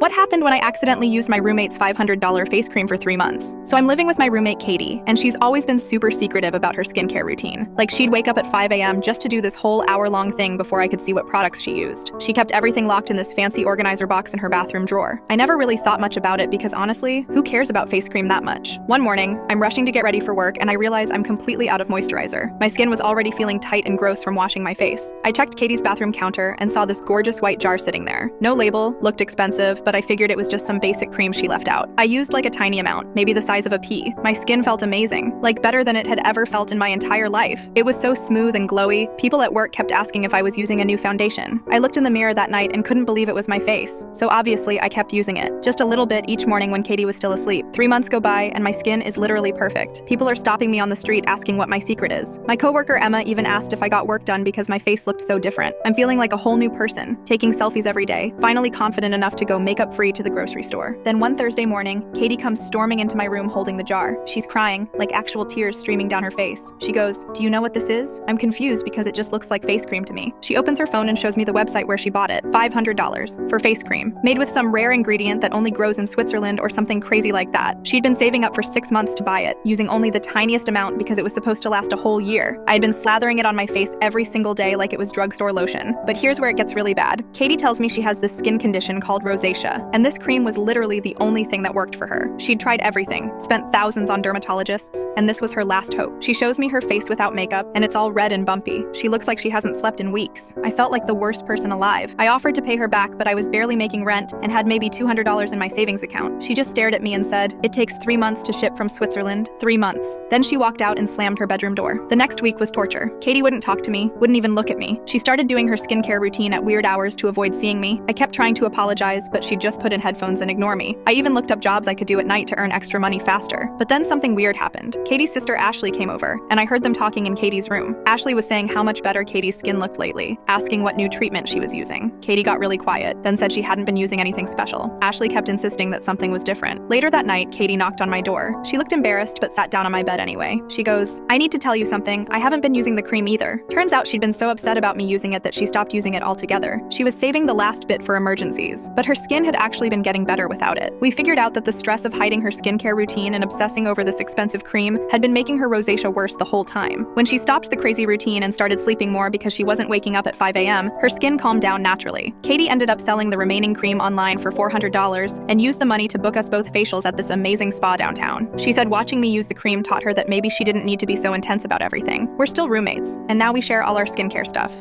What happened when I accidentally used my roommate's $500 face cream for 3 months? So I'm living with my roommate Katie, and she's always been super secretive about her skincare routine. Like, she'd wake up at 5 a.m. just to do this whole hour-long thing before I could see what products she used. She kept everything locked in this fancy organizer box in her bathroom drawer. I never really thought much about it because honestly, who cares about face cream that much? One morning, I'm rushing to get ready for work and I realize I'm completely out of moisturizer. My skin was already feeling tight and gross from washing my face. I checked Katie's bathroom counter and saw this gorgeous white jar sitting there. No label, looked expensive, but I figured it was just some basic cream she left out. I used like a tiny amount, maybe the size of a pea. My skin felt amazing, like better than it had ever felt in my entire life. It was so smooth and glowy. People at work kept asking if I was using a new foundation. I looked in the mirror that night and couldn't believe it was my face. So obviously I kept using it, just a little bit each morning when Katie was still asleep. 3 months go by and my skin is literally perfect. People are stopping me on the street asking what my secret is. My coworker Emma even asked if I got work done because my face looked so different. I'm feeling like a whole new person, taking selfies every day, finally confident enough to go makeup free to the grocery store. Then one Thursday morning, Katie comes storming into my room holding the jar. She's crying, like actual tears streaming down her face. She goes, "Do you know what this is?" I'm confused because it just looks like face cream to me. She opens her phone and shows me the website where she bought it. $500 for face cream, made with some rare ingredient that only grows in Switzerland or something crazy like that. She'd been saving up for 6 months to buy it, using only the tiniest amount because it was supposed to last a whole year. I had been slathering it on my face every single day like it was drugstore lotion. But here's where it gets really bad. Katie tells me she has this skin condition called rosacea, and this cream was literally the only thing that worked for her. She'd tried everything, spent thousands on dermatologists, and this was her last hope. She shows me her face without makeup, and it's all red and bumpy. She looks like she hasn't slept in weeks. I felt like the worst person alive. I offered to pay her back, but I was barely making rent and had maybe $200 in my savings account. She just stared at me and said, "It takes 3 months to ship from Switzerland. 3 months." Then she walked out and slammed her bedroom door. The next week was torture. Katie wouldn't talk to me, wouldn't even look at me. She started doing her skincare routine at weird hours to avoid seeing me. I kept trying to apologize, but she'd just put in headphones and ignore me. I even looked up jobs I could do at night to earn extra money faster. But then something weird happened. Katie's sister Ashley came over, and I heard them talking in Katie's room. Ashley was saying how much better Katie's skin looked lately, asking what new treatment she was using. Katie got really quiet, then said she hadn't been using anything special. Ashley kept insisting that something was different. Later that night, Katie knocked on my door. She looked embarrassed, but sat down on my bed anyway. She goes, "I need to tell you something. I haven't been using the cream either." Turns out she'd been so upset about me using it that she stopped using it altogether. She was saving the last bit for emergencies, but her skin had actually been getting better without it. We figured out that the stress of hiding her skincare routine and obsessing over this expensive cream had been making her rosacea worse the whole time. When she stopped the crazy routine and started sleeping more because she wasn't waking up at 5 a.m., her skin calmed down naturally. Katie ended up selling the remaining cream online for $400 and used the money to book us both facials at this amazing spa downtown. She said watching me use the cream taught her that maybe she didn't need to be so intense about everything. We're still roommates, and now we share all our skincare stuff.